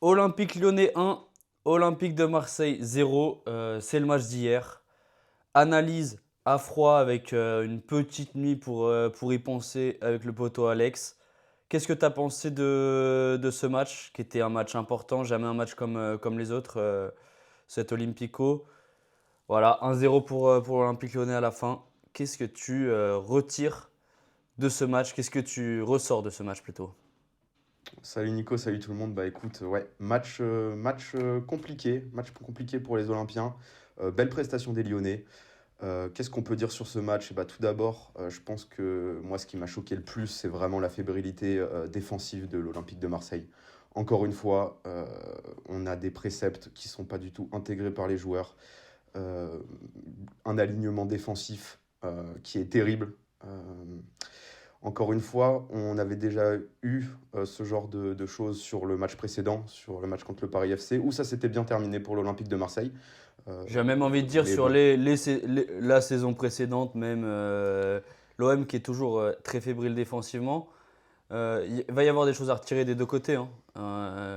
Olympique Lyonnais 1, Olympique de Marseille 0. C'est le match d'hier. Analyse à froid avec une petite nuit pour y penser avec le poteau Alex. Qu'est-ce que tu as pensé de ce match, qui était un match important, jamais un match comme les autres, cet Olympico. Voilà, 1-0 pour l'Olympique Lyonnais à la fin. Qu'est-ce que tu retires de ce match? Qu'est-ce que tu ressors de ce match plutôt? Salut Nico, salut tout le monde. Bah écoute, ouais, match compliqué pour les Olympiens. Belle prestation des Lyonnais. Qu'est-ce qu'on peut dire sur ce match? Bah, tout d'abord, je pense que moi, ce qui m'a choqué le plus, c'est vraiment la fébrilité défensive de l'Olympique de Marseille. Encore une fois, on a des préceptes qui sont pas du tout intégrés par les joueurs. Euh, un alignement défensif qui est terrible. Euh, Encore une fois, on avait déjà eu ce genre de choses sur le match précédent, sur le match contre le Paris FC, où ça s'était bien terminé pour l'Olympique de Marseille. Euh, J'ai même envie de dire mais sur bon, la saison précédente, même l'OM qui est toujours très fébrile défensivement. Il va y avoir des choses à retirer des deux côtés, hein.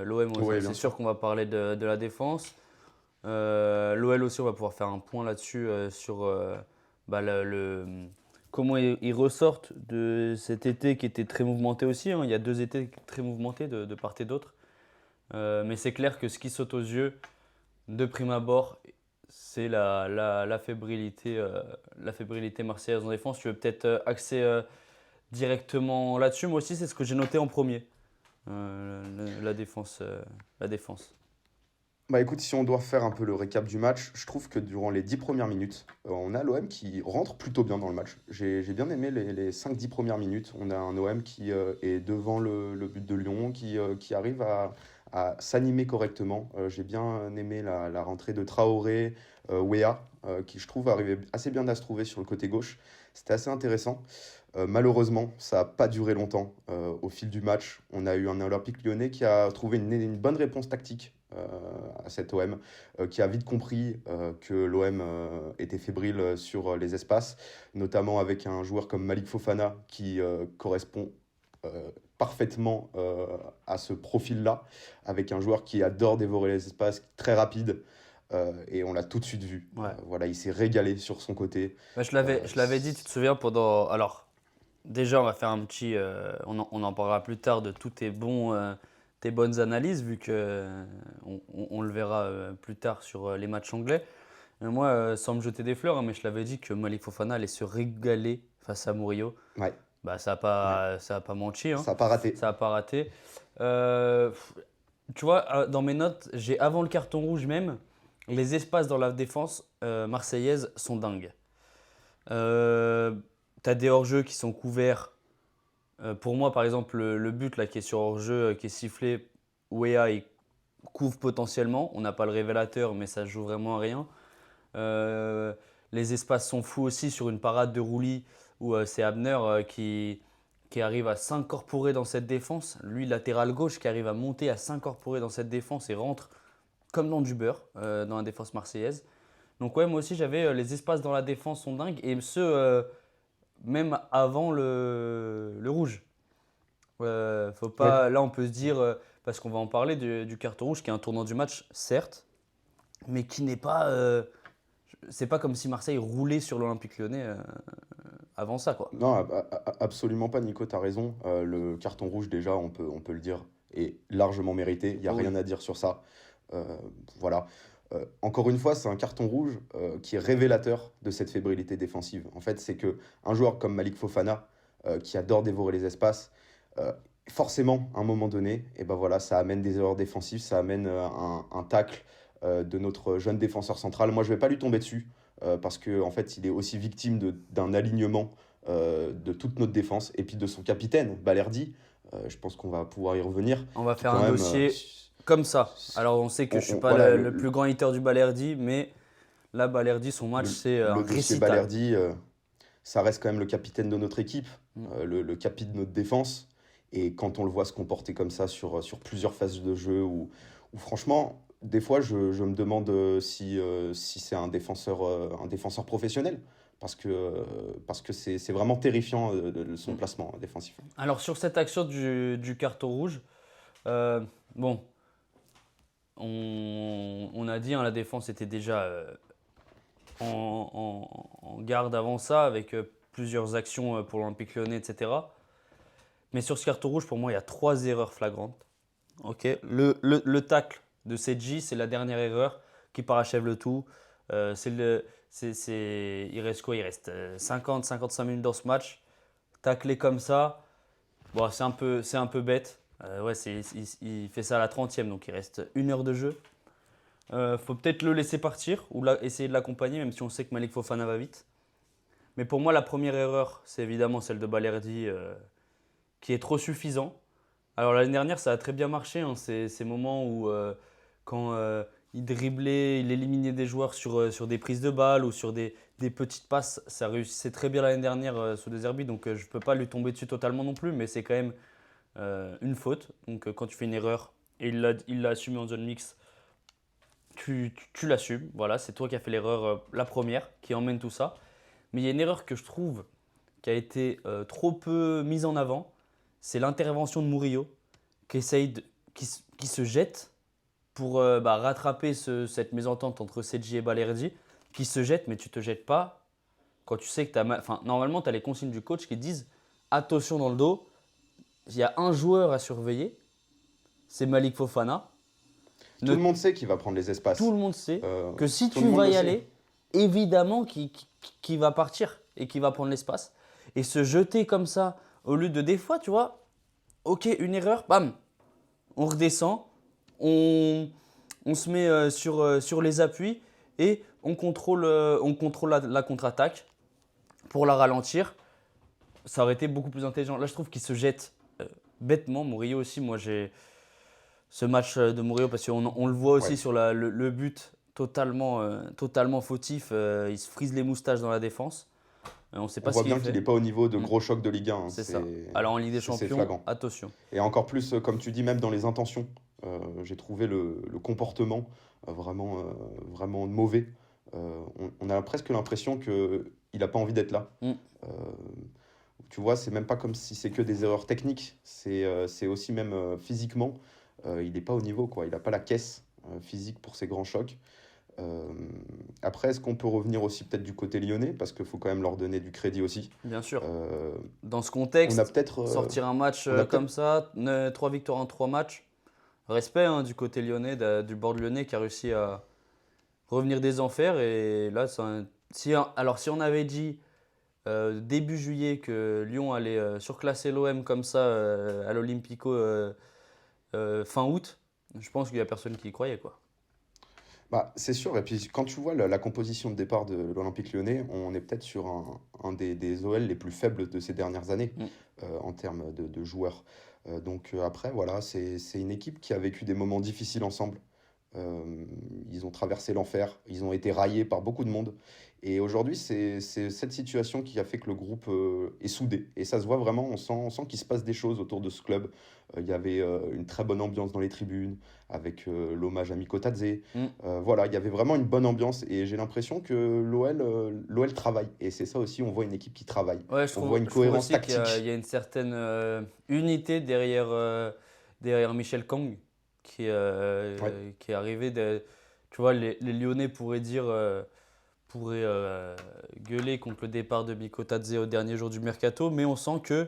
L'OM, oui, c'est bien sûr sûr. qu'on va parler de la défense. L'OL aussi, on va pouvoir faire un point là-dessus sur bah, comment ils ressortent de cet été qui était très mouvementé aussi, hein. Il y a 2 étés très mouvementés de part et d'autre. Mais c'est clair que ce qui saute aux yeux de prime abord, c'est la fébrilité marseillaise en défense. Tu veux peut-être axer directement là-dessus. Moi aussi, c'est ce que j'ai noté en premier, la défense. La défense. Bah écoute, si on doit faire un peu le récap du match, je trouve que durant les 10 premières minutes, on a l'OM qui rentre plutôt bien dans le match. J'ai bien aimé les 5-10 premières minutes. On a un OM qui est devant le but de Lyon, qui arrive à s'animer correctement. J'ai bien aimé la rentrée de Traoré, Wea, qui je trouve arrivait assez bien à se trouver sur le côté gauche. C'était assez intéressant. Malheureusement, ça n'a pas duré longtemps. Au fil du match, on a eu un Olympique lyonnais qui a trouvé une bonne réponse tactique à cet OM, qui a vite compris que l'OM était fébrile sur les espaces, notamment avec un joueur comme Malik Fofana qui correspond parfaitement à ce profil-là, avec un joueur qui adore dévorer les espaces, très rapide. Et on l'a tout de suite vu. Ouais. Voilà, il s'est régalé sur son côté. Bah, Euh, je l'avais dit, tu te souviens, pendant. Alors, déjà, on va faire un petit. On en parlera plus tard de tous tes bonnes analyses, vu que on le verra plus tard sur les matchs anglais. Moi, sans me jeter des fleurs, hein, mais je l'avais dit que Malik Fofana allait se régaler face à Murillo. ouais, Bah, ouais, ça a pas menti, hein. ça n'a pas raté. Ça a pas raté. Euh, Tu vois, dans mes notes, j'ai avant le carton rouge même, les espaces dans la défense marseillaise sont dingues. T'as des hors-jeux qui sont couverts. Pour moi, par exemple, le but là qui est sur hors-jeu, qui est sifflé, Wea il couvre potentiellement. On n'a pas le révélateur, mais ça joue vraiment à rien. Euh, les espaces sont fous aussi sur une parade de Rouli où c'est Abner qui arrive à s'incorporer dans cette défense. Lui, latéral gauche, qui arrive à monter, à s'incorporer dans cette défense et rentre comme dans du beurre dans la défense marseillaise. Donc ouais, moi aussi j'avais les espaces dans la défense sont dingues et ce même avant le rouge. Faut Ouais, pas, là on peut se dire parce qu'on va en parler du carton rouge qui est un tournant du match certes, mais qui n'est pas c'est pas comme si Marseille roulait sur l'Olympique Lyonnais avant ça quoi. non, absolument pas, Nico, t'as raison. Le carton rouge, déjà, on peut le dire, est largement mérité. Il n'y a Oh rien oui. à dire sur ça. Voilà. Encore une fois, c'est un carton rouge qui est révélateur de cette fébrilité défensive. En fait, c'est que un joueur comme Malik Fofana, qui adore dévorer les espaces, euh, forcément, à un moment donné, et ben voilà, ça amène des erreurs défensives, ça amène un tacle de notre jeune défenseur central. Moi, je vais pas lui tomber dessus parce que en fait, il est aussi victime d'un alignement de toute notre défense et puis de son capitaine, Balerdi. Je pense qu'on va pouvoir y revenir, On va qui faire quand un même, dossier comme ça. Alors on sait que je suis pas voilà, le plus grand hater du Balerdi, mais là Balerdi son match c'est un le dossier récital. Balerdi, ça reste quand même le capitaine de notre équipe, Mm. le capi de notre défense. Et quand on le voit se comporter comme ça sur plusieurs phases de jeu, où franchement, des fois, je me demande si c'est un défenseur professionnel. Parce que c'est vraiment terrifiant son Mm. placement défensif. Alors sur cette action du carton rouge, euh, bon, on a dit, hein, la défense était déjà en garde avant ça, avec plusieurs actions pour l'Olympique Lyonnais, etc. Mais sur ce carton rouge, pour moi, il y a 3 erreurs flagrantes. Ok. Le tacle de Sedji, c'est la dernière erreur qui parachève le tout. Il reste quoi? Il reste 50-55 minutes dans ce match. Tacler comme ça, bon, c'est un peu bête. Ouais, il fait ça à la 30e, donc il reste 1 heure de jeu. Faut peut-être le laisser partir ou essayer de l'accompagner, même si on sait que Malik Fofana va vite. Mais pour moi, la première erreur, c'est évidemment celle de Balerdi, qui est trop suffisant. Alors l'année dernière, ça a très bien marché, hein, ces moments où quand il driblait, il éliminait des joueurs sur des prises de balles ou sur des petites passes, ça réussissait très bien l'année dernière sous De Zerbi, donc je ne peux pas lui tomber dessus totalement non plus, mais c'est quand même une faute. Donc quand tu fais une erreur, et il l'a assumé en zone mixte, tu l'assumes. Voilà, c'est toi qui as fait l'erreur, la première, qui emmène tout ça. Mais il y a une erreur que je trouve qui a été trop peu mise en avant, c'est l'intervention de Murillo qui, qui se jette pour rattraper cette mésentente entre Sedji et Balerdi, qui se jette, mais tu ne te jettes pas quand tu sais que tu as Enfin, normalement, tu as les consignes du coach qui disent attention dans le dos, il y a un joueur à surveiller, c'est Malik Fofana. Tout le monde sait qu'il va prendre les Tout espaces. le monde sait que si Tout le tu monde vas le y sait. aller, évidemment qu'il va partir et qu'il va prendre l'espace. Et se jeter comme ça, au lieu de des fois, tu vois, ok, une erreur, bam, on redescend, on se met sur les appuis et on contrôle la contre-attaque pour la ralentir. Ça aurait été beaucoup plus intelligent. Là, je trouve qu'il se jette bêtement. Murillo aussi, moi j'ai ce match de Murillo parce qu'on le voit aussi Ouais. sur le but totalement fautif. Il se frise les moustaches dans la défense. On ne sait On pas ce voit qu'il bien qu'il fait. n'est pas au niveau de Mm, gros chocs de Ligue 1, hein. c'est ça. Alors en Ligue des C'est Champions, flagrant. attention. Et encore plus, comme tu dis, même dans les intentions, j'ai trouvé le comportement vraiment mauvais. On a presque l'impression qu'il n'a pas envie d'être là. Mm. Euh, Tu vois, c'est même pas comme si c'est que des erreurs techniques, c'est aussi même physiquement, il n'est pas au niveau, quoi. Il n'a pas la caisse physique pour ces grands chocs. Euh, Après, est-ce qu'on peut revenir aussi peut-être du côté lyonnais, parce qu'il faut quand même leur donner du crédit aussi. Bien sûr. Euh, Dans ce on a contexte, peut-être, sortir un match on a peut-être, comme ça, 3 victoires en 3 matchs, respect, hein, du côté lyonnais, du board lyonnais qui a réussi à revenir des enfers. Et là, alors si on avait dit début juillet que Lyon allait surclasser l'OM comme ça à l'Olympico fin août, je pense qu'il n'y a personne qui y croyait, quoi. bah, c'est sûr. Et puis quand tu vois la composition de départ de l'Olympique Lyonnais, on est peut-être sur un des OL les plus faibles de ces dernières années Mm. en termes de joueurs. Après, voilà, c'est une équipe qui a vécu des moments difficiles ensemble. Ils ont traversé l'enfer, ils ont été raillés par beaucoup de monde. Et aujourd'hui, c'est cette situation qui a fait que le groupe est soudé. Et ça se voit vraiment, on sent qu'il se passe des choses autour de ce club. Il y avait une très bonne ambiance dans les tribunes, avec l'hommage à Miko Tadze. Mm. Voilà, il y avait vraiment une bonne ambiance. Et j'ai l'impression que l'OL travaille. Et c'est ça aussi, on voit une équipe qui travaille. Ouais, On voit une je trouve cohérence aussi qu'il tactique. y a une certaine unité derrière Michel Kang Ouais. qui est arrivé. Tu vois, les Lyonnais pourraient gueuler contre le départ de Miko Tadze au dernier jour du mercato, mais on sent qu'il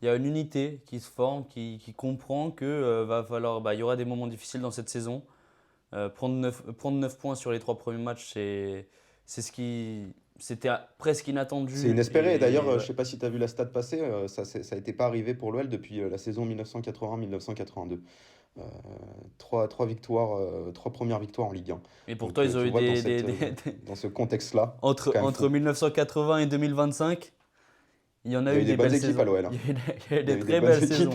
y a une unité qui se forme, qui comprend qu'il va falloir, il y aura des moments difficiles dans cette saison. Prendre 9 points sur les 3 premiers matchs, c'est ce qui. C'était presque C'est inattendu. inespéré. Et d'ailleurs, Et je ouais. sais pas si tu as vu la stat passer, ça n'était pas arrivé pour l'OL depuis la saison 1980-1982. Euh, trois victoires, 3 premières victoires en Ligue 1. Et pourtant, Donc ils ont tu eu vois, dans ce contexte-là, c'est quand même entre fou. 1980 et 2025, il y en Il a y a eu eu des des bonnes belles équipes à saisons. l'OL, hein. Il y a eu Il y a des eu des très bonnes belles équipes à saisons.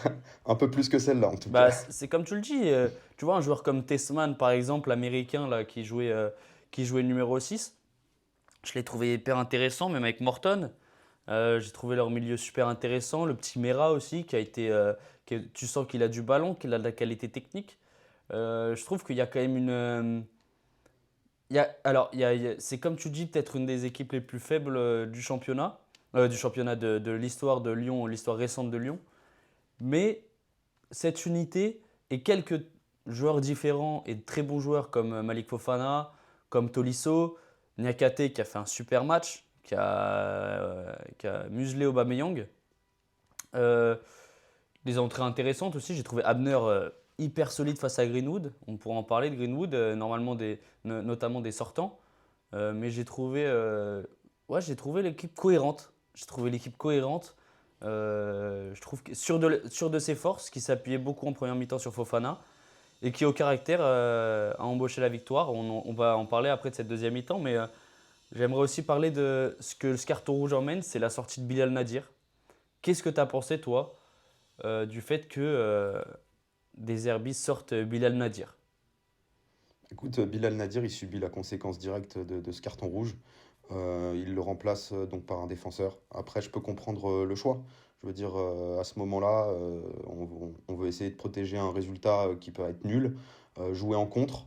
l'OL. Un peu plus que celle-là, en tout cas. Bah, c'est comme tu le dis, tu vois, un joueur comme Tessman, par exemple, l'américain là, qui jouait numéro 6, je l'ai trouvé hyper intéressant, même avec Morton. J'ai trouvé leur milieu super intéressant. Le petit Mera aussi, tu sens qu'il a du ballon, qu'il a de la qualité technique. Je trouve qu'il y a quand même alors, c'est comme tu dis, peut-être une des équipes les plus faibles du championnat de l'histoire de Lyon, l'histoire récente de Lyon. Mais cette unité et joueurs différents et de très bons joueurs comme Malik Fofana, comme Tolisso, Niakate qui a fait un super match, qui a muselé Aubameyang. Euh, des entrées intéressantes aussi. J'ai trouvé Abner hyper solide face à Greenwood. On pourra en parler de Greenwood, normalement notamment des sortants. Mais j'ai trouvé l'équipe cohérente. J'ai trouvé l'équipe cohérente. Je trouve que sûr de ses forces, qui s'appuyait beaucoup en première mi-temps sur Fofana et qui au caractère a embauché la victoire. On va en parler après de cette deuxième mi-temps, mais j'aimerais aussi parler de ce que ce carton rouge emmène, c'est la sortie de Bilal Nadir. Qu'est-ce que tu as pensé, toi, du fait que des Herbis sortent Bilal Nadir? Écoute, Bilal Nadir, il subit la conséquence directe de ce carton rouge. Il le remplace donc par un défenseur. Après, je peux comprendre le choix. Je veux dire, à ce moment-là, on veut essayer de protéger un résultat qui peut être nul, jouer en contre.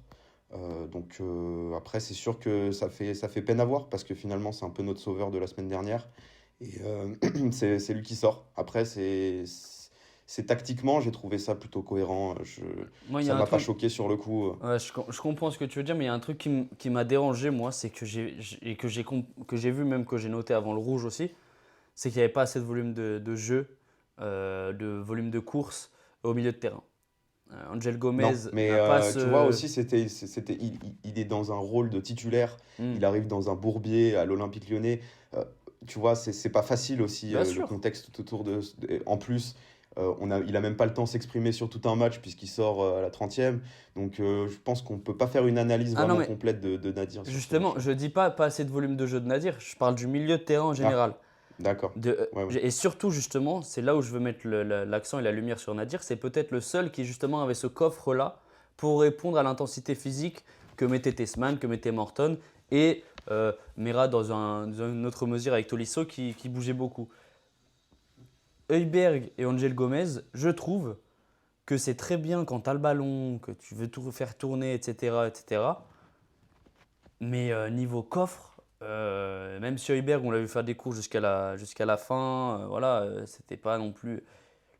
Après, c'est sûr que ça fait peine à voir parce que finalement, c'est un peu notre sauveur de la semaine dernière. Et c'est lui qui sort. Après, c'est tactiquement, j'ai trouvé ça plutôt cohérent. Moi, il y Ça a un m'a pas truc. choqué sur le coup. Ouais, je comprends ce que tu veux dire, mais il y a un truc qui m'a dérangé, moi, c'est que que j'ai vu, même que j'ai noté avant le rouge aussi, c'est qu'il n'y avait pas assez de volume de jeu, de volume de course au milieu de terrain. Angel Gomez Non, mais n'a pas tu vois ce. aussi, il est dans un rôle de titulaire. Hmm, Il arrive dans un bourbier à l'Olympique Lyonnais. Euh, Tu vois, c'est pas facile aussi bien le sûr. contexte tout autour en plus, il a même pas le temps de s'exprimer sur tout un match puisqu'il sort à la 30e. Je pense qu'on peut pas faire une analyse Ah non, vraiment mais complète de Nadir sur ce justement, match-là. je dis pas assez de volume de jeu de Nadir, je parle du milieu de terrain en Ah, général. d'accord. Ouais, ouais. Et surtout, justement, c'est là où je veux mettre l'accent et la lumière sur Nadir, c'est peut-être le seul qui, justement, avait ce coffre-là pour répondre à l'intensité physique que mettait Tessman, que mettait Morton, et Mera dans une autre mesure avec Tolisso qui bougeait beaucoup. Heuberg et Angel Gomez, je trouve que c'est très bien quand tu as le ballon, que tu veux tout faire tourner, etc. etc. Mais niveau coffre, même si Heuberg, on l'a vu faire des courses jusqu'à la fin, voilà, c'était pas non plus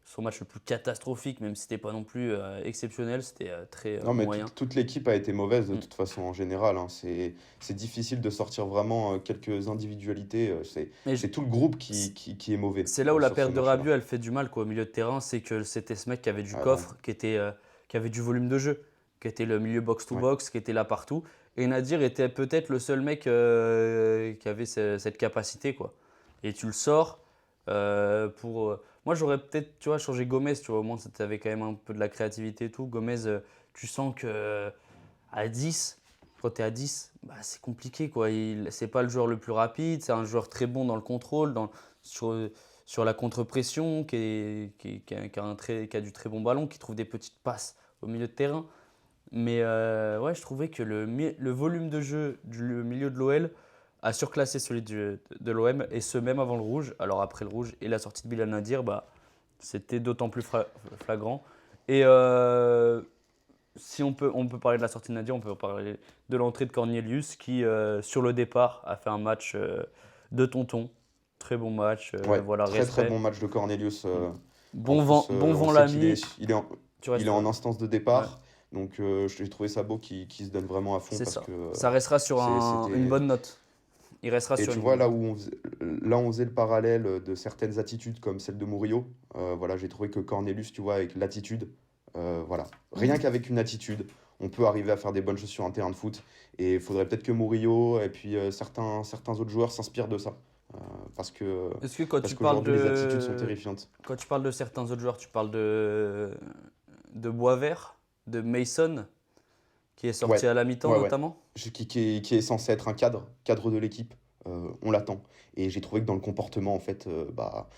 son match le plus catastrophique, même si c'était pas non plus exceptionnel, c'était très Non, mais moyen. toute l'équipe a été mauvaise de Mm. toute façon en général, hein. C'est difficile de sortir vraiment quelques individualités. Mais C'est tout le groupe c- qui est mauvais c'est là où la sur ce perte de match-là. Rabiot, elle fait du mal quoi, au milieu de terrain, c'est que c'était ce mec qui avait du Ah non, coffre, qui avait du volume de jeu, qui était le milieu ouais. box-to-box, qui était là partout. Et Nadir était peut-être le seul mec qui avait cette capacité quoi. Et tu le sors moi, j'aurais peut-être, tu vois, changé Gomez, tu vois, au moins, ça avait quand même un peu de la créativité et tout. Gomez, tu sens que à 10, quand tu es à 10, bah, c'est compliqué, quoi. C'est pas le joueur le plus rapide, c'est un joueur très bon dans le contrôle, sur, sur la contre-pression, qui a du très bon ballon, qui trouve des petites passes au milieu de terrain. Mais ouais, je trouvais que le volume de jeu du milieu de l'OL a surclassé celui de l'OM, et ce même avant le rouge. Alors après le rouge et la sortie de Bilal Nadir, bah, c'était d'autant plus flagrant. Et si on peut parler de la sortie de Nadir, on peut parler de l'entrée de Cornelius qui, sur le départ, a fait un match de tonton. Très bon match, Ouais, voilà, très très respect. bon match de Cornelius. Mm. En plus, Bon on vent sait l'ami, tu il restes est sur. en instance de Ouais, départ. J'ai trouvé ça beau qu'il se donne vraiment à fond c'est parce ça. que Ça restera sur une c'était. bonne note. Il restera Et sur tu une vois, bonne note. là, on faisait le parallèle de certaines attitudes comme celle de Murillo. Voilà, j'ai trouvé que Cornelius, tu vois, avec l'attitude, voilà, rien qu'avec une attitude, on peut arriver à faire des bonnes choses sur un terrain de foot. Et il faudrait peut-être que Murillo et puis certains autres joueurs s'inspirent de ça. Euh, parce que, Est-ce que parce qu'aujourd'hui, les attitudes sont terrifiantes. quand tu parles de certains autres joueurs, tu parles de Boisvert, de Mason, qui est sorti Ouais, à la mi-temps ouais, ouais. notamment? Qui est censé être un cadre de l'équipe. On l'attend. Et j'ai trouvé que dans le comportement, en fait, bah,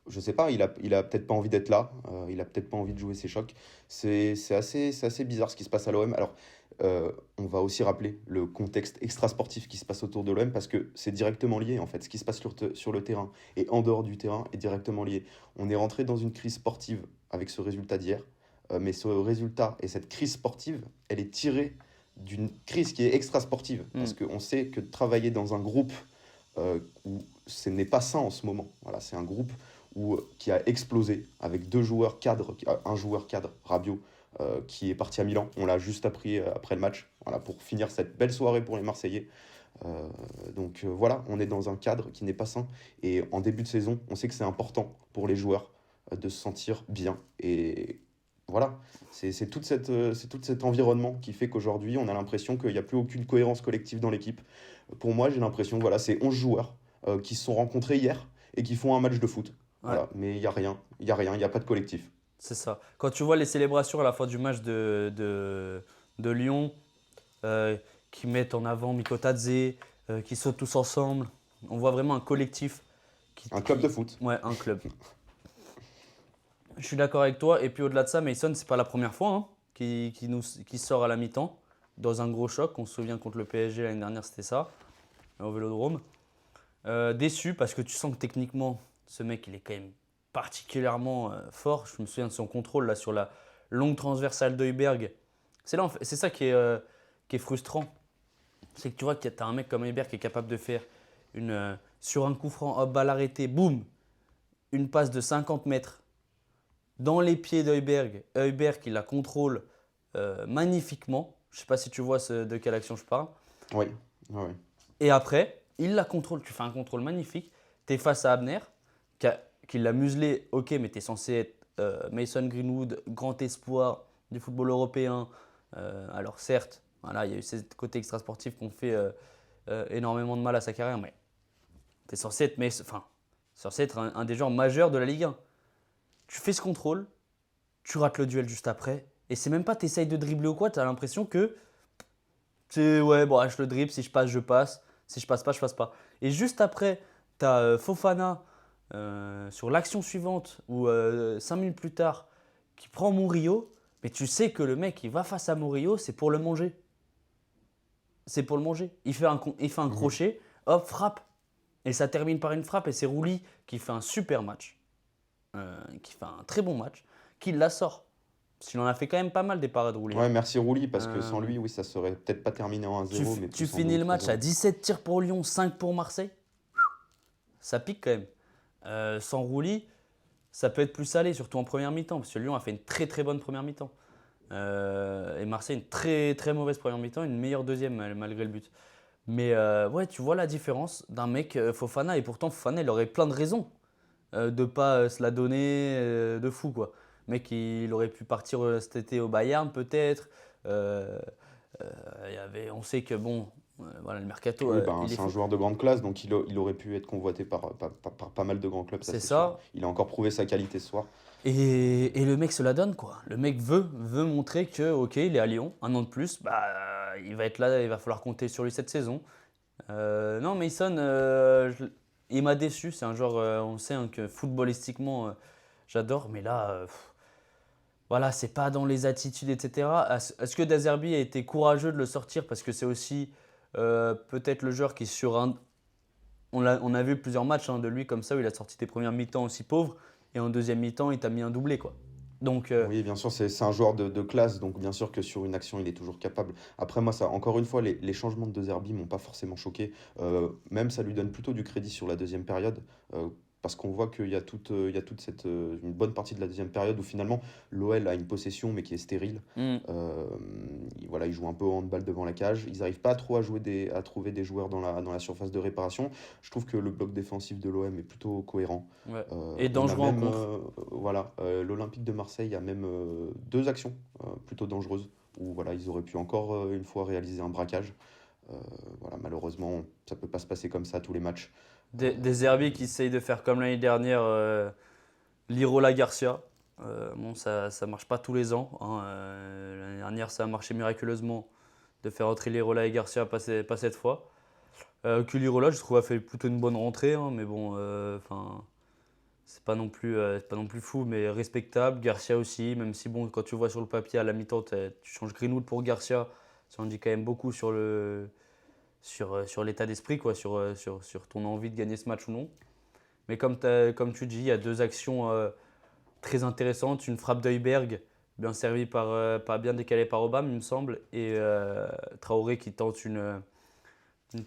je sais pas, il a peut-être pas envie d'être là, il a peut-être pas envie de jouer ses chocs. C'est assez bizarre ce qui se passe à l'OM. Alors, on va aussi rappeler le contexte extrasportif qui se passe autour de l'OM parce que c'est directement lié, en fait. Ce qui se passe sur le terrain et en dehors du terrain est directement lié. On est rentré dans une crise sportive avec ce résultat d'hier, mais ce résultat et cette crise sportive, elle est tirée d'une crise qui est extrasportive Hmm. parce qu'on sait que travailler dans un groupe où ce n'est pas sain en ce moment. Voilà, c'est un groupe qui a explosé avec deux joueurs cadres, un joueur cadre, Rabiot, qui est parti à Milan. On l'a juste appris après le match, voilà, pour finir cette belle soirée pour les Marseillais. Voilà, on est dans un cadre qui n'est pas sain. Et en début de saison, on sait que c'est important pour les joueurs de se sentir bien. Et voilà, c'est tout cet environnement qui fait qu'aujourd'hui, on a l'impression qu'il n'y a plus aucune cohérence collective dans l'équipe. Pour moi, j'ai l'impression, voilà, c'est 11 joueurs qui se sont rencontrés hier et qui font un match de foot. Ouais, Voilà, mais il n'y a rien, il n'y a rien, il n'y a pas de collectif. c'est ça. Quand tu vois les célébrations à la fin du match de Lyon, euh, qui mettent en avant Mikotadze, qui sautent tous ensemble, on voit vraiment un collectif Un club de foot. Ouais, un club. Je suis d'accord avec toi. Et puis au-delà de ça, Mason, c'est pas la première fois qui sort à la mi-temps dans un gros choc. On se souvient contre le PSG l'année dernière, c'était ça, au Vélodrome. Déçu parce que tu sens que techniquement, ce mec, il est quand même particulièrement fort. Je me souviens de son contrôle là sur la longue transversale d'Heuberg. C'est ça qui est frustrant. C'est que tu vois que tu as un mec comme Heuberg qui est capable de faire sur un coup franc, hop, balle arrêtée, boum, une passe de 50 mètres dans les pieds d'Heuberg. Heuberg qui la contrôle magnifiquement. Je ne sais pas si tu vois de quelle action je parle. Oui, oui, oui. Et après, il la contrôle. Tu fais un contrôle magnifique. Tu es face à Abner, qui l'a muselé. Ok, mais tu es censé être Mason Greenwood, grand espoir du football européen. Alors certes, voilà, il y a eu ces côtés extrasportifs qui ont fait énormément de mal à sa carrière, mais tu es censé être, censé être un des joueurs majeurs de la Ligue 1. Tu fais ce contrôle, tu rates le duel juste après, et c'est même pas t'essayes de dribbler ou quoi, t'as l'impression que c'est ouais, bon, je le dribble, si je passe, je passe, si je passe pas, je passe pas. Et juste après, t'as Fofana sur l'action suivante, ou 5 minutes plus tard, qui prend Murillo, mais tu sais que le mec, il va face à Murillo, c'est pour le manger. C'est pour le manger. Il fait un Mhm. crochet, hop, frappe. Et ça termine par une frappe, et c'est Rouli qui fait un super match. Qui fait un très bon match, qui la sort. Parce qu'il en a fait quand même pas mal des parades roulées. Ouais, merci Rouli, parce que sans Euh, lui, oui, ça serait peut-être pas terminé en 1-0, mais tu plus en 2 finis ou le match à 3-0. 17 tirs pour Lyon, 5 pour Marseille. Ça pique quand même. Sans Rouli, ça peut être plus salé, surtout en première mi-temps, parce que Lyon a fait une très très bonne première mi-temps. Et Marseille, une très très mauvaise première mi-temps, une meilleure deuxième malgré le but. Mais ouais, tu vois la différence d'un mec Fofana, et pourtant Fofana, il aurait plein de raisons de pas se la donner de fou quoi. Mec, il aurait pu partir cet été au Bayern peut-être. Euh, on sait que bon, voilà le mercato, Oui, ben, il est c'est un fou. joueur de grande classe, donc il aurait pu être convoité par pas mal de grands clubs, ça C'est c'est sûr. ça. Il a encore prouvé sa qualité ce soir. Et le mec se la donne quoi. Le mec veut montrer que ok, il est à Lyon, un an de plus, bah il va être là, il va falloir compter sur lui cette saison. Non, Mason, il m'a déçu. C'est un joueur, on sait hein, que footballistiquement, j'adore, mais là, voilà, c'est pas dans les attitudes, etc. Est-ce que Deserbi a été courageux de le sortir parce que c'est aussi peut-être le joueur qui sur un. On a vu plusieurs matchs hein, de lui comme ça où il a sorti des premières mi-temps aussi pauvres et en deuxième mi-temps il t'a mis un doublé quoi. Donc Oui, bien sûr, c'est un joueur de classe, donc bien sûr que sur une action, il est toujours capable. Après, moi, ça, encore une fois, les changements de De Zerbi m'ont pas forcément choqué. Même, ça lui donne plutôt du crédit sur la deuxième période, parce qu'on voit il y a toute une bonne partie de la deuxième période où finalement l'OL a une possession, mais qui est stérile. hmm, Euh, voilà, ils jouent un peu au handball devant la cage. Ils n'arrivent pas trop à trouver des joueurs dans la surface de réparation. Je trouve que le bloc défensif de l'OM est plutôt cohérent. ouais. Et On a dangereux en même, contre. voilà, l'Olympique de Marseille a même deux actions plutôt dangereuses où voilà, ils auraient pu encore une fois réaliser un braquage. Euh, voilà, malheureusement, ça peut pas se passer comme ça à tous les matchs. Euh, Des Herbiers qui essayent de faire comme l'année dernière. L'Irola Garcia. Bon, ça marche pas tous les ans, hein. L'année dernière, ça a marché miraculeusement de faire entrer l'Irola et Garcia, pas cette fois. Que l'Irola, je trouve, a fait plutôt une bonne rentrée, hein, mais bon, c'est pas non plus fou, mais respectable. Garcia aussi, même si bon, quand tu vois sur le papier à la mi-temps, tu changes Greenwood pour Garcia, ça en dit quand même beaucoup sur l'état d'esprit, quoi, sur ton envie de gagner ce match ou non. Mais comme tu dis, il y a deux actions très intéressante, une frappe d'Heuberg, bien servie bien décalée par Obama, il me semble, et Traoré qui tente une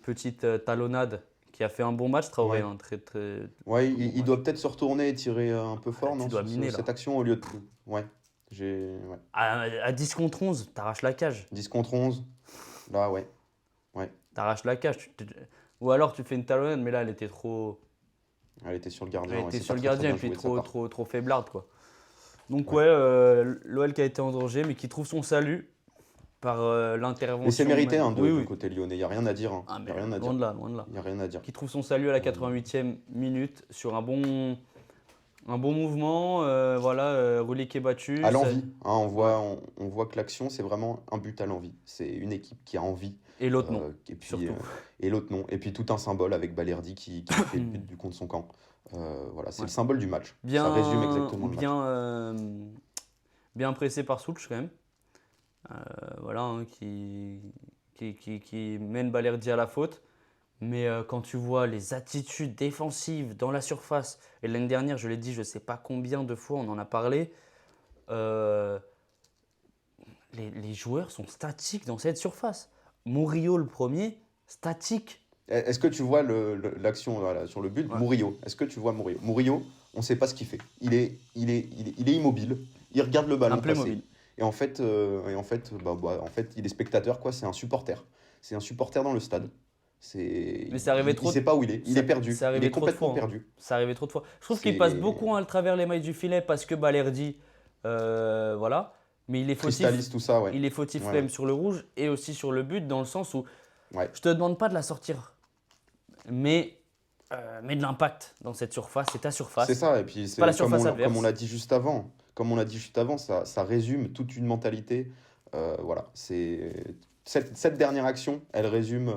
petite talonnade, qui a fait un bon match, Traoré, ouais, hein, très, très, ouais, très bon il match. doit peut-être se retourner et tirer un peu Ah, là, fort, tu non, dois sur miner là. cette action au lieu de. Ouais, Ouais. À 10 contre 11, t'arraches la cage. 10 contre 11. Là, ouais. Ouais. T'arraches la cage. Ou alors tu fais une talonnade, mais là, elle était trop. Elle était sur le Elle gardien. Ouais, était c'est sur pas le très, très gardien et bien puis joué de sa trop, part. trop, trop faiblarde, quoi. Donc, Ouais. ouais, l'OL qui a été en danger, mais qui trouve son salut par Mais c'est l'intervention mérité même. hein, Oui, du oui. côté lyonnais. Il n'y a rien à dire. Hein. Ah, Il n'y mais a rien à loin dire. de là, loin de là. Il n'y a rien à dire. Qui trouve son salut à la Euh, 88e minute sur un bon mouvement. Voilà, Roulier qui est battu. À l'envie. Hein, Ouais. on voit que l'action, c'est vraiment un but à l'envie. C'est une équipe qui a envie. Et l'autre, non, Et puis, surtout. et l'autre non. Et puis tout un symbole avec Balerdi qui fait le but du contre son camp. Voilà, c'est Ouais. le symbole du match. Ça résume Bien, exactement le match. bien pressé par Soulch quand même. Voilà, hein, qui mène Balerdi à la faute. Mais quand tu vois les attitudes défensives dans la surface, et l'année dernière, je l'ai dit, je ne sais pas combien de fois on en a parlé, euh, les joueurs sont statiques dans cette surface. Murillo, le premier, statique. Est-ce que tu vois l'action voilà, sur le but Ouais. Murillo, est-ce que tu vois Murillo? Murillo, on ne sait pas ce qu'il fait. Il est immobile. Il regarde le Un ballon passer. Playmobil. En fait, il est spectateur, quoi. C'est un supporter. C'est un supporter dans le stade. Mais c'est arrivé Il trop sait pas où il est. Il est perdu. c'est Il arrivé est trop de complètement fois, hein. perdu. C'est arrivé trop de fois. Je trouve qu'il passe C'est beaucoup à travers les mailles du filet parce que Balerdi, voilà. Mais il est fautif. Crystallis, tout ça, ouais. Il est fautif Ouais, quand ouais. même sur le rouge et aussi sur le but, dans le sens où Ouais. je te demande pas de la sortir, mais de l'impact dans cette surface. C'est ta C'est surface. ça, et puis C'est pas la c'est comme surface comme on adverse. l'a dit juste avant. Comme on l'a dit juste avant, ça résume toute une mentalité. Voilà, cette dernière action, elle résume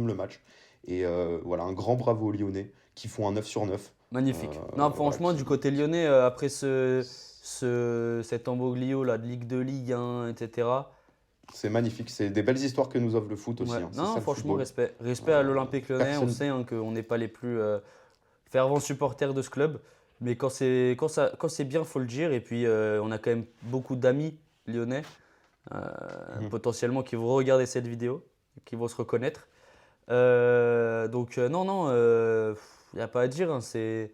le match. Et voilà, un grand bravo aux Lyonnais qui font un 9 sur 9. Magnifique. Non, Voilà, franchement, du côté lyonnais, après cet embroglio là, de Ligue 2, Ligue 1, etc. c'est magnifique. C'est des belles histoires que nous offre le foot aussi. Ouais. Hein. C'est Non, ça le franchement, football. respect. Respect à l'Olympique Lyonnais. On Personne. sait hein, qu'on n'est pas les plus fervents supporters de ce club. Mais quand c'est bien, il faut le dire. Et puis, on a quand même beaucoup d'amis lyonnais, Mhm. potentiellement, qui vont regarder cette vidéo, qui vont se reconnaître. Donc, non, non, il n'y a pas à dire. Hein, c'est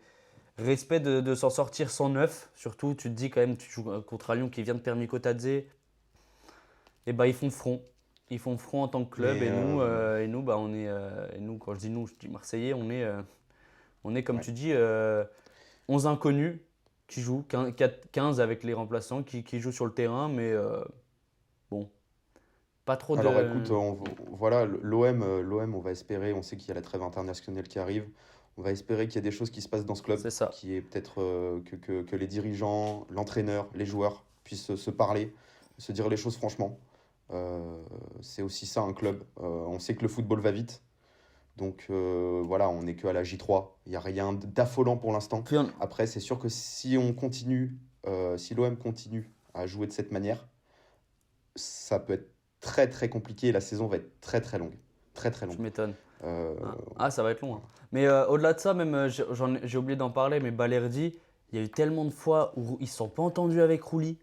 respect de s'en sortir sans neuf. Surtout, tu te dis quand même, tu joues contre un Lyon qui vient de perdre Miko Tadze. Et bah, ils font front. Ils font front en tant que club Mais et nous bah, et nous, quand je dis nous, je dis Marseillais, on est comme ouais. tu dis, 11 inconnus qui jouent, 15 avec les remplaçants qui jouent sur le terrain, mais bon, pas trop Alors écoute, de. voilà, l'OM, on va espérer, on sait qu'il y a la trêve internationale qui arrive, on va espérer qu'il y a des choses qui se passent dans ce club, C'est ça. qui est peut-être que les dirigeants, l'entraîneur, les joueurs puissent se parler, se dire les choses franchement. C'est aussi ça un club. On sait que le football va vite, donc voilà, on n'est que à la J3, il n'y a rien d'affolant pour l'instant. Puis Après, c'est sûr que si on continue, si l'OM continue à jouer de cette manière, ça peut être très très compliqué et la saison va être très très longue. Très très je longue. m'étonne. Euh, Ah, ça va être long, hein. Mais au-delà de ça, même, j'ai oublié d'en parler, mais Balerdi, il y a eu tellement de fois où ils ne se sont pas entendus avec Rouli,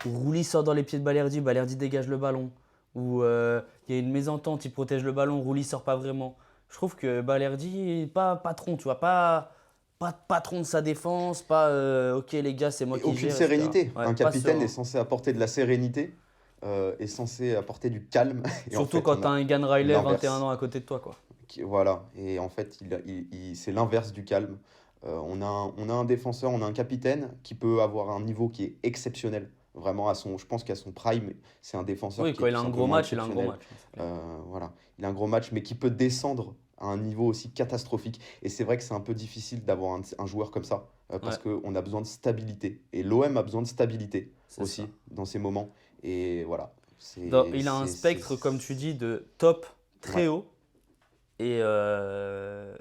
où Rouli sort dans les pieds de Balerdi, Balerdi dégage le ballon, où il y a une mésentente, il protège le ballon, Rouli sort pas vraiment. Je trouve que Balerdi, pas patron, tu vois, pas patron de sa défense, pas ok les gars, c'est moi et qui aucune gère, etc. sérénité. Ouais, Un pas capitaine serein. est censé apporter de la sérénité, est censé apporter du calme. Et en Surtout fait, quand on tu as a un Egan Riley, 21 l'inverse. ans à côté de toi, quoi. Voilà. Et en fait, c'est l'inverse du calme. On a un défenseur, on a un capitaine qui peut avoir un niveau qui est exceptionnel. Vraiment, je pense qu'à son prime, c'est un défenseur Oui, qui est quand il tout a un gros simplement match, il a un gros exceptionnel. match, hein, c'est clair. Voilà, il a un gros match, mais qui peut descendre à un niveau aussi catastrophique. Et c'est vrai que c'est un peu difficile d'avoir un joueur comme ça, parce Ouais, qu'on a besoin de stabilité. Et l'OM a besoin de stabilité c'est aussi ça. dans ces moments. Et voilà, Il a un spectre, comme tu dis, de top très ouais. haut et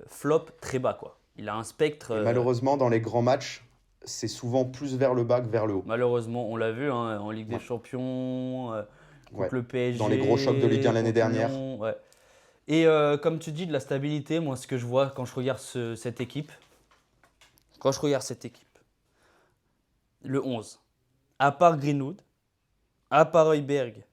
flop très bas, quoi. Il a un spectre, Et malheureusement, dans les grands matchs, c'est souvent plus vers le bas que vers le haut. malheureusement, on l'a vu hein, en Ligue des Ouais, Champions, ouais. contre le Dans les gros chocs de Ligue 1 PSG, l'année contre dernière, Lyon. Ouais. Et comme tu dis, de la stabilité, moi, ce que je vois quand je regarde cette équipe, quand je regarde cette équipe, le 11, à part Greenwood, à part Højbjerg,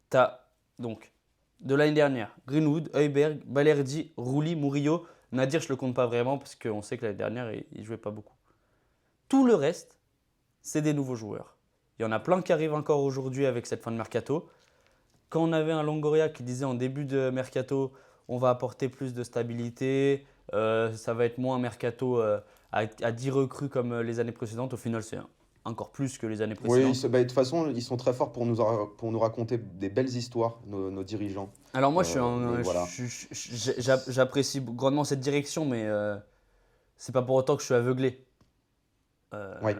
t'as donc de l'année dernière Greenwood, Højbjerg, Balerdi, Rouli, Murillo. Nadir, je le compte pas vraiment parce qu'on sait que l'année dernière, il jouait pas beaucoup. Tout le reste, c'est des nouveaux joueurs. Il y en a plein qui arrivent encore aujourd'hui avec cette fin de mercato. Quand on avait un Longoria qui disait en début de mercato, on va apporter plus de stabilité, ça va être moins un mercato à 10 recrues comme les années précédentes. Au final, c'est encore plus que les années Oui, précédentes. bah, de toute façon, ils sont très forts pour nous raconter des belles histoires, nos dirigeants. Alors moi, Mais voilà. j'apprécie grandement cette direction, mais c'est pas pour autant que je suis aveuglé. Oui.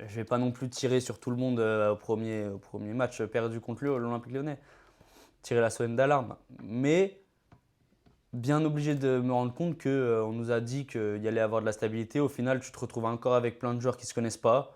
Je vais pas non plus tirer sur tout le monde au premier match perdu contre l'Olympique Lyonnais. Tirer la sonnette d'alarme. Mais bien obligé de me rendre compte qu'on nous a dit qu'il y allait avoir de la stabilité. Au final, tu te retrouves encore avec plein de joueurs qui ne se connaissent pas.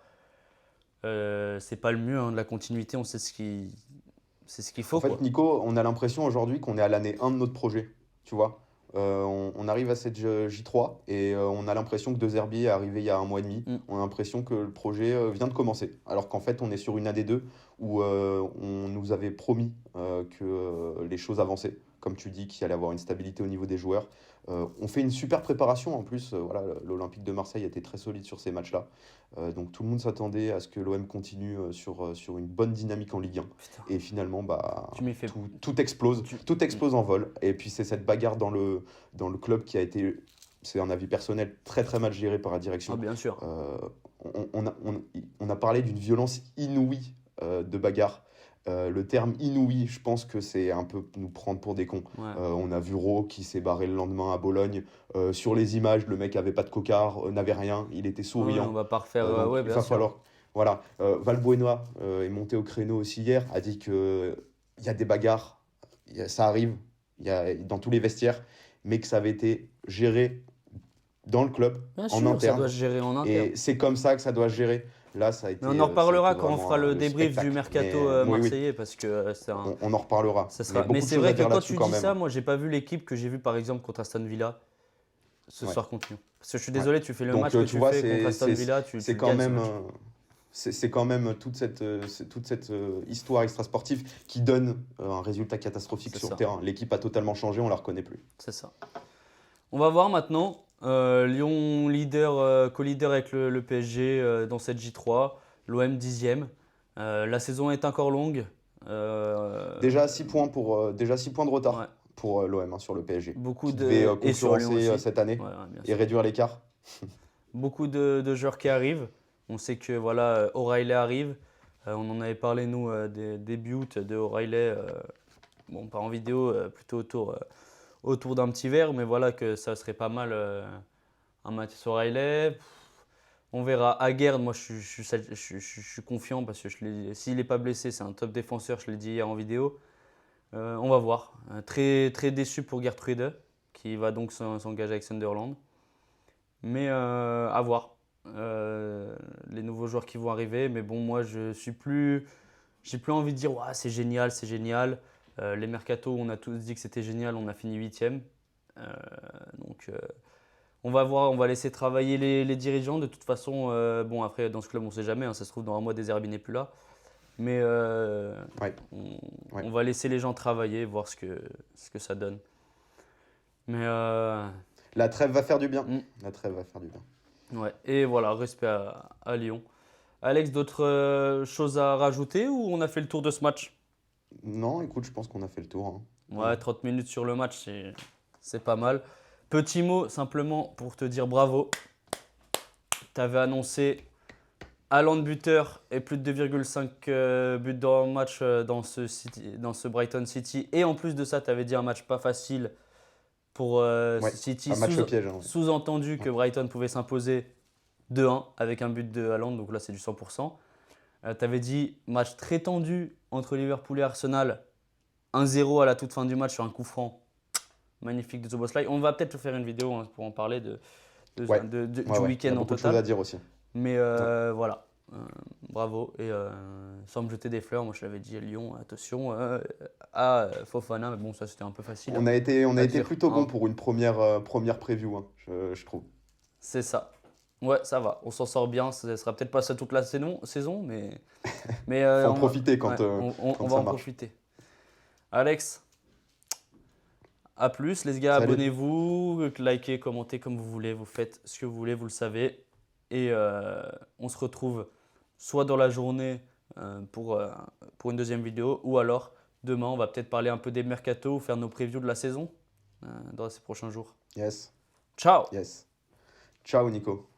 C'est pas le mieux, hein, de la continuité, on sait c'est ce qu'il En faut, fait, quoi. Nico, on a l'impression aujourd'hui qu'on est à l'année 1 de notre projet. Tu vois. On arrive à cette J3 et on a l'impression que De Zerbi est arrivé il y a un mois et demi. Mm. On a l'impression que le projet vient de commencer. Alors qu'en fait, on est sur une AD2 où on nous avait promis que les choses avançaient. Comme tu dis, qu'il allait avoir une stabilité au niveau des joueurs. On fait une super préparation en plus. Voilà, l'Olympique de Marseille a été très solide sur ces matchs-là. Donc tout le monde s'attendait à ce que l'OM continue sur une bonne dynamique en Ligue 1. Putain, Et finalement, bah, tu m'y fais. tout explose. tu- Tout explose en vol. Et puis c'est cette bagarre dans le club qui a été, c'est un avis personnel, très très mal géré par la Ah, direction. bien sûr. Euh, on a parlé d'une violence inouïe de bagarre. Le terme inouï, je pense que c'est un peu nous prendre pour des cons. Ouais. On a vu Ro qui s'est barré le lendemain à Bologne. Sur les images, le mec avait pas de cocard, n'avait rien, il était Ouais, on souriant. va pas refaire. Donc Ouais, il bien va sûr. falloir. Voilà. Valbuena est monté au créneau aussi hier, a dit que il y a des bagarres, ça arrive, dans tous les vestiaires, mais que ça avait été géré dans le club, Bien en sûr, ça doit interne, se gérer en interne. et c'est comme ça que ça doit se gérer. Là, Mais on en ça a été reparlera quand on fera vraiment le le débrief du spectacle. mercato Mais oui, oui, marseillais parce que c'est un. on en reparlera. Ça Mais sera. Mais beaucoup de c'est choses à vrai que dire quand là-dessus tu quand dis même. ça, moi, j'ai pas vu l'équipe que j'ai vue par exemple contre Aston Villa ce Ouais, soir contre Lyon. Parce que je suis ouais. désolé, tu fais le Donc, match que tu tu vois, fais contre Aston Villa, tu c'est le quand gagnes ce même, match. c'est quand même toute cette histoire extrasportive qui donne un résultat catastrophique C'est sur le ça, terrain. L'équipe a totalement changé, on la reconnaît plus. c'est ça. On va voir maintenant. Lyon leader, co-leader avec le PSG dans cette J3. L'OM 10e. La saison est encore longue. Déjà 6 points déjà 6 points de Ouais. retard pour l'OM sur le PSG, Beaucoup qui devait de. Et sur Lyon concurrencer aussi. cette année Ouais, ouais, bien et sûr. réduire l'écart. Beaucoup de joueurs qui arrivent. On sait que voilà, O'Reilly arrive. On en avait parlé, nous, des buts de O'Reilly. Bon, pas en vidéo, plutôt autour d'un petit verre. Mais voilà, que ça serait pas mal un Mathis O'Reilly. On verra. Aguerd, moi, je suis confiant parce que s'il n'est pas blessé, c'est un top défenseur. Je l'ai dit hier en vidéo. On va voir. Très, très déçu pour Gertrude, qui va donc s'engager avec Sunderland. Mais à voir. Les nouveaux joueurs qui vont arriver. Mais bon, moi, j'ai plus envie de dire ouah, c'est génial, c'est génial. Les mercatos, on a tous dit que c'était génial. On a fini 8e. Donc, on va voir, on va laisser travailler les dirigeants. De toute façon, bon, après, dans ce club, on ne sait jamais, hein, ça se trouve, dans un mois, Deserbi n'est plus là. Mais Ouais, on, ouais. on va laisser les gens travailler, voir ce que ça donne. Mais La trêve va faire du bien. mm, La trêve va faire du bien. ouais. Et voilà, respect à Lyon. Alex, d'autres choses à rajouter ou on a fait le tour de ce match? Non, écoute, je pense qu'on a fait le tour, hein. Ouais, 30 minutes sur le match, c'est pas mal. Petit mot simplement pour te dire bravo. Tu avais annoncé Haaland buteur et plus de 2,5 buts dans le match dans ce Brighton City. Et en plus de ça, tu avais dit un match pas facile pour Ouais, City. un match piège, hein. Sous-entendu que Ouais. Brighton pouvait s'imposer 2-1 avec un but de Haaland. Donc là, c'est du 100%. Tu avais dit match très tendu entre Liverpool et Arsenal. 1-0 à la toute fin du match sur un coup franc magnifique de Szoboszlai. On va peut-être faire une vidéo, hein, pour en parler Ouais, du ouais, ouais. Il y a week-end en beaucoup de choses à total. dire aussi. Mais Ouais. voilà, bravo. Et sans me jeter des fleurs, moi je l'avais dit à Lyon, attention à Fofana, mais bon, ça c'était un peu facile On a à été dire, plutôt bon hein. pour une première preview, hein, je trouve. C'est ça. Ouais, ça va, on s'en sort bien. Ça sera peut-être pas ça toute la saison, mais Faut en on va, profiter ouais, on quand va ça en marche. profiter. Alex, à plus, les gars, Salut. abonnez-vous, likez, commentez comme vous voulez, vous faites ce que vous voulez, vous le savez. Et on se retrouve soit dans la journée pour une deuxième vidéo. Ou alors, demain, on va peut-être parler un peu des mercatos ou faire nos previews de la saison dans ces prochains jours. Yes, Ciao! yes. Ciao Nico.